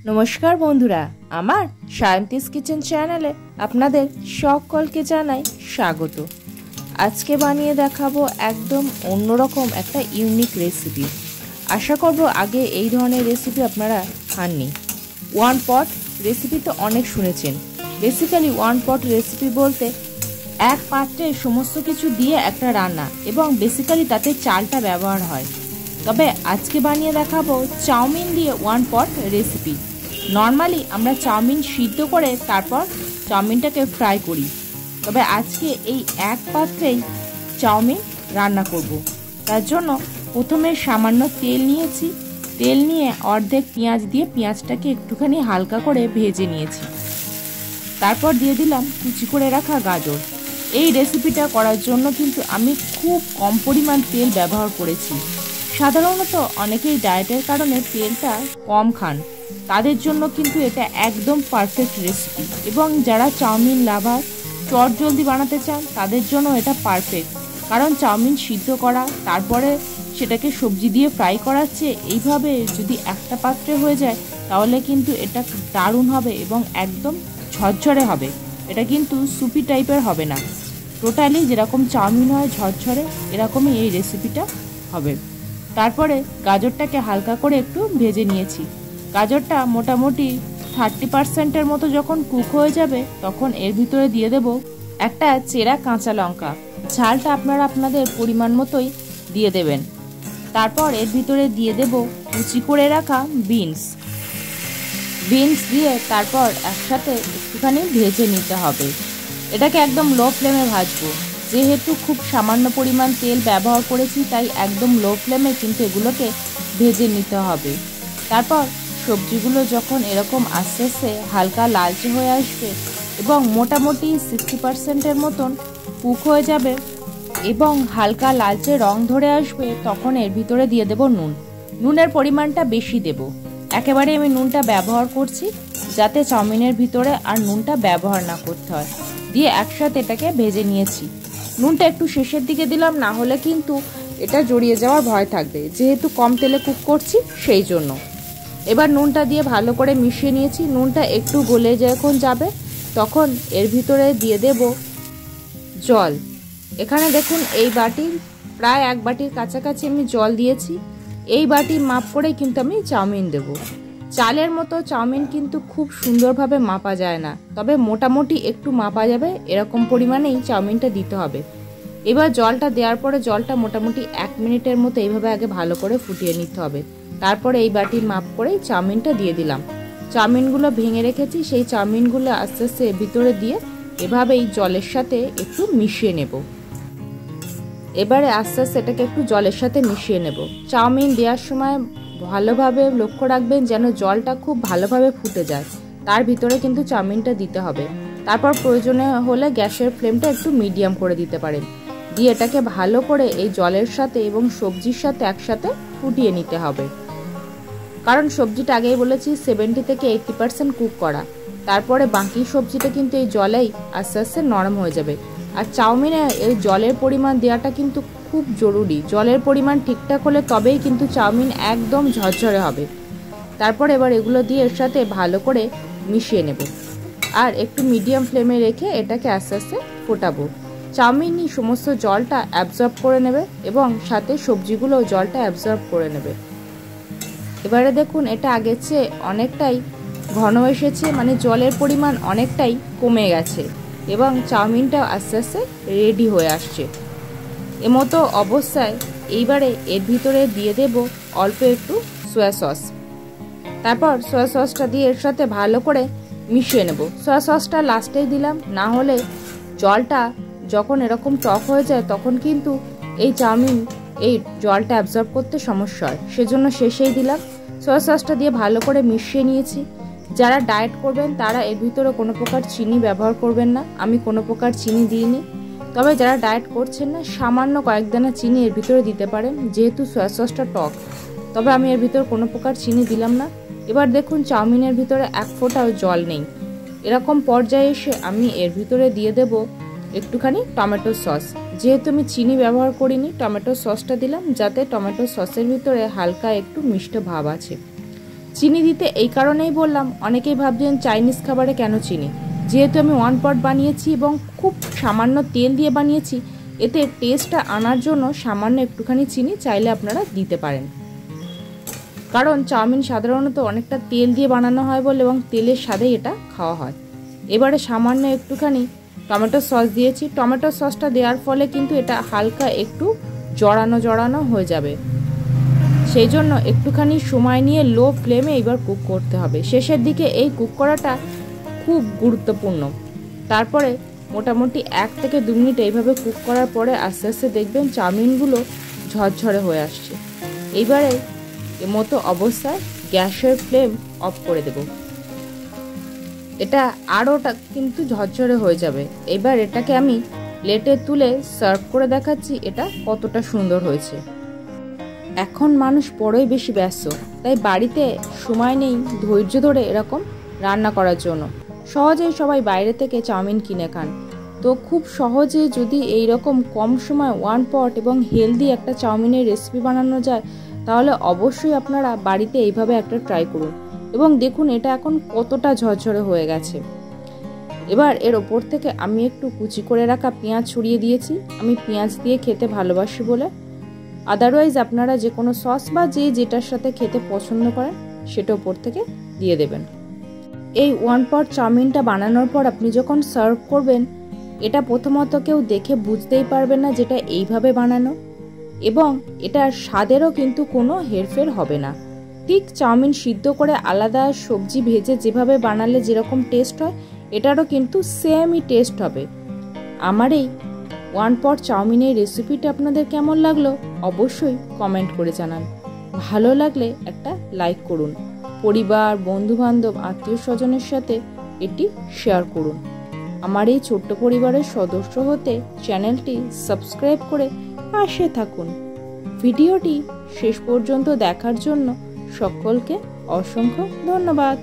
নমস্কার বন্ধুরা, আমার শান্তিস কিচেন চ্যানেলে আপনাদের সকলকে জানাই স্বাগত। আজকে বানিয়ে দেখাবো একদম অন্যরকম একটা ইউনিক রেসিপি। আশা করব আগে এই ধরনের রেসিপি আপনারা খাননি। ওয়ান পট রেসিপি তো অনেক শুনেছেন। বেসিক্যালি ওয়ান পট রেসিপি বলতে এক পাত্রে সমস্ত কিছু দিয়ে একটা রান্না, এবং বেসিক্যালি তাতে চালটা ব্যবহার হয়। তবে আজকে বানিয়ে দেখাবো চাউমিন দিয়ে ওয়ান পট রেসিপি। নর্মালি আমরা চাউমিন সিদ্ধ করে তারপর চাউমিনটাকে ফ্রাই করি, তবে আজকে এই এক পাত্রেই চাউমিন রান্না করব। তার জন্য প্রথমে সামান্য তেল নিয়েছি। তেল নিয়ে অর্ধেক পেঁয়াজ দিয়ে পেঁয়াজটাকে একটুখানি হালকা করে ভেজে নিয়েছি। তারপর দিয়ে দিলাম কুচি করে রাখা গাজর। এই রেসিপিটা করার জন্য কিন্তু আমি খুব কম পরিমাণ তেল ব্যবহার করেছি। সাধারণত অনেকেই ডায়েটের কারণে তেলটা কম খান, তাদের জন্য কিন্তু এটা একদম পারফেক্ট রেসিপি। এবং যারা চাউমিন লাভার, চটজলদি বানাতে চান, তাদের জন্য এটা পারফেক্ট। কারণ চাউমিন সিদ্ধ করা, তারপরে সেটাকে সবজি দিয়ে ফ্রাই করার চেয়ে এইভাবে যদি একটা পাত্রে হয়ে যায়, তাহলে কিন্তু এটা দারুণ হবে এবং একদম ঝরঝরে হবে। এটা কিন্তু সুপি টাইপের হবে না, টোটালি যেরকম চাউমিন হয় ঝরঝরে, এরকমই এই রেসিপিটা হবে। তারপরে গাজরটাকে হালকা করে একটু ভেজে নিয়েছি। গাজরটা মোটামুটি 30% মতো যখন কুক হয়ে যাবে, তখন এর ভিতরে দিয়ে দেব একটা চেরা কাঁচা লঙ্কা। ঝালটা আপনারা আপনাদের পরিমাণ মতোই দিয়ে দেবেন। তারপর এর ভিতরে দিয়ে দেব কুচি করে রাখা বিনস দিয়ে তারপর একসাথে একটুখানি ভেজে নিতে হবে। এটাকে একদম লো ফ্লেমে ভাজবো। যেহেতু খুব সামান্য পরিমাণ তেল ব্যবহার করেছি, তাই একদম লো ফ্লেমে কিন্তু এগুলোকে ভেজে নিতে হবে। তারপর সবজিগুলো যখন এরকম আস্তে আস্তে হালকা লালচে হয়ে আসবে এবং মোটামুটি 60%-এর মতন কুক হয়ে যাবে এবং হালকা লালচে রং ধরে আসবে, তখন এর ভিতরে দিয়ে দেব নুন। নুনের পরিমাণটা বেশি দেব। একেবারে আমি নুনটা ব্যবহার করছি যাতে চাউমিনের ভিতরে আর নুনটা ব্যবহার না করতে হয়। দিয়ে একসাথে এটাকে ভেজে নিয়েছি। নুনটা একটু শেষের দিকে দিলাম, না হলে কিন্তু এটা জড়িয়ে যাওয়ার ভয় থাকবে, যেহেতু কম তেলে কুক করছি সেই জন্য। এবার নুনটা দিয়ে ভালো করে মিশিয়ে নিয়েছি। নুনটা একটু গলে যখন যাবে, তখন এর ভিতরে দিয়ে দেব জল। এখানে দেখুন এই বাটির প্রায় এক বাটির কাছাকাছি আমি জল দিয়েছি। এই বাটির মাপ করেই কিন্তু আমি চাউমিন দেব। চালের মতো চাউমিন কিন্তু খুব সুন্দরভাবে মাপা যায় না, তবে মোটামুটি একটু মাপা যাবে, এরকম পরিমাণেই চাউমিনটা দিতে হবে। এবার জলটা দেওয়ার পরে জলটা মোটামুটি 1 মিনিটের মতো এইভাবে আগে ভালো করে ফুটিয়ে নিতে হবে। তারপরে এই বাটির মাপ করেই চাউমিনটা দিয়ে দিলাম। চাউমিনগুলো ভেঙে রেখেছি, সেই চাউমিনগুলো আস্তে আস্তে ভিতরে দিয়ে এভাবেই জলের সাথে একটু মিশিয়ে নেব। এবারে আস্তে আস্তে এটাকে একটু জলের সাথে মিশিয়ে নেব। চাউমিন দেওয়ার সময় ভালোভাবে লক্ষ্য রাখবেন যেন জলটা খুব ভালোভাবে ফুটে যায়। তার ভিতরে কিন্তু চাউমিনটা দিতে হবে। তারপর প্রয়োজনে হলে গ্যাসের ফ্লেমটা একটু মিডিয়াম করে দিতে পারেন। দিয়ে এটাকে ভালো করে এই জলের সাথে এবং সবজির সাথে একসাথে ফুটিয়ে নিতে হবে। কারণ সবজিটা আগেই বলেছি 70 থেকে 80% কুক করা। তারপরে বাকি সবজিটা কিন্তু এই জলেই আস্তে আস্তে নরম হয়ে যাবে। আর চাউমিনে এই জলের পরিমাণ দেওয়াটা কিন্তু খুব জরুরি। জলের পরিমাণ ঠিকঠাক হলে তবেই কিন্তু চাউমিন একদম ঝরঝরে হবে। তারপর এবার এগুলো দিয়ে এর সাথে ভালো করে মিশিয়ে নেব আর একটু মিডিয়াম ফ্লেমে রেখে এটাকে আস্তে আস্তে ফোটাবো। চাউমিনই সমস্ত জলটা অ্যাবজর্ব করে নেবে এবং সাথে সবজিগুলো জলটা অ্যাবজর্ব করে নেবে। এবারে দেখুন এটা আগের চেয়ে অনেকটাই ঘন এসেছে, মানে জলের পরিমাণ অনেকটাই কমে গেছে এবং চাউমিনটা আস্তে আস্তে রেডি হয়ে আসছে। এমতো অবস্থায় এইবারে এর ভিতরে দিয়ে দেব অল্প একটু সয়া সস। তারপর সয়া সসটা দিয়ে এর সাথে ভালো করে মিশিয়ে নেব। সয়া সসটা লাস্টেই দিলাম, না হলে জলটা যখন এরকম টক হয়ে যায় তখন কিন্তু এই চাউমিন এই জলটা অ্যাবজর্ব করতে সমস্যা হয়, সেজন্য শেষেই দিলাম। সয়া সসটা দিয়ে ভালো করে মিশিয়ে নিয়েছি। যারা ডায়েট করবেন তারা এর ভিতরে কোনো প্রকার চিনি ব্যবহার করবেন না। আমি কোনো প্রকার চিনি দিইনি। তবে যারা ডায়েট করছেন না, সামান্য কয়েক দানা চিনি এর ভিতরে দিতে পারেন, যেহেতু সয়া সসটা টক। তবে আমি এর ভিতরে কোনো প্রকার চিনি দিলাম না। এবার দেখুন চাউমিনের ভিতরে এক ফোঁটাও জল নেই। এরকম পর্যায়ে এসে আমি এর ভিতরে দিয়ে দেব একটুখানি টমেটো সস। যেহেতু আমি চিনি ব্যবহার করিনি, টমেটো সসটা দিলাম যাতে টমেটো সসের ভিতরে হালকা একটু মিষ্টি ভাব আছে। চিনি দিতে এই কারণেই বললাম, অনেকেই ভাবছেন চাইনিজ খাবারে কেন চিনি। যেহেতু আমি 1 পট বানিয়েছি এবং খুব সামান্য তেল দিয়ে বানিয়েছি, এতে টেস্টটা আনার জন্য সামান্য একটুখানি চিনি চাইলে আপনারা দিতে পারেন। কারণ চাউমিন সাধারণত অনেকটা তেল দিয়ে বানানো হয় বলে এবং তেলের স্বাদেই এটা খাওয়া হয়। এবারে সামান্য একটুখানি টমেটো সস দিয়েছি। টমেটো সসটা দেওয়ার ফলে কিন্তু এটা হালকা একটু জড়ানো হয়ে যাবে, সেই জন্য একটুখানি সময় নিয়ে লো ফ্লেমে এবার কুক করতে হবে। শেষের দিকে এই কুক করাটা খুব গুরুত্বপূর্ণ। তারপরে মোটামুটি 1 থেকে 2 মিনিট এইভাবে কুক করার পরে আস্তে আস্তে দেখবেন চাউমিনগুলো ঝরঝরে হয়ে আসছে। এইবারে মতো অবস্থায় গ্যাসের ফ্লেম অফ করে দেব। এটা আরোটা কিন্তু ঝরঝরে হয়ে যাবে। এবার এটাকে আমি প্লেটে তুলে সার্ভ করে দেখাচ্ছি এটা কতটা সুন্দর হয়েছে। এখন মানুষ বড়ই বেশি ব্যস্ত, তাই বাড়িতে সময় নেই ধৈর্য ধরে এরকম রান্না করার জন্য। সহজেই সবাই বাইরে থেকে চাউমিন কিনে খান। তো খুব সহজে যদি এই রকম কম সময় 1 পট এবং হেলদি একটা চাউমিনের রেসিপি বানানো যায়, তাহলে অবশ্যই আপনারা বাড়িতে এইভাবে একটা ট্রাই করুন। এবং দেখুন এটা এখন কতটা ঝরঝরে হয়ে গেছে। এবার এর ওপর থেকে আমি একটু কুচি করে রাখা পেঁয়াজ ছড়িয়ে দিয়েছি। আমি পেঁয়াজ দিয়ে খেতে ভালোবাসি বলে। আদারওয়াইজ আপনারা যে কোনো সস বা যেটার সাথে খেতে পছন্দ করেন সেটা ওপর থেকে দিয়ে দেবেন। এই 1 পট চাউমিনটা বানানোর পর আপনি যখন সার্ভ করবেন, এটা প্রথমত কেউ দেখে বুঝতেই পারবে না যেটা এইভাবে বানানো, এবং এটার স্বাদেরও কিন্তু কোনো হেরফের হবে না। ঠিক চাউমিন সিদ্ধ করে আলাদা সবজি ভেজে যেভাবে বানালে যেরকম টেস্ট হয়, এটারও কিন্তু সেমই টেস্ট হবে। আমার এই 1 পট চাউমিনের রেসিপিটা আপনাদের কেমন লাগলো অবশ্যই কমেন্ট করে জানান। ভালো লাগলে একটা লাইক করুন। পরিবার, বন্ধুবান্ধব, আত্মীয় স্বজনের সাথে এটি শেয়ার করুন। আমার এই ছোট্ট পরিবারের সদস্য হতে চ্যানেলটি সাবস্ক্রাইব করে পাশে থাকুন। ভিডিওটি শেষ পর্যন্ত দেখার জন্য সকলকে অসংখ্য ধন্যবাদ।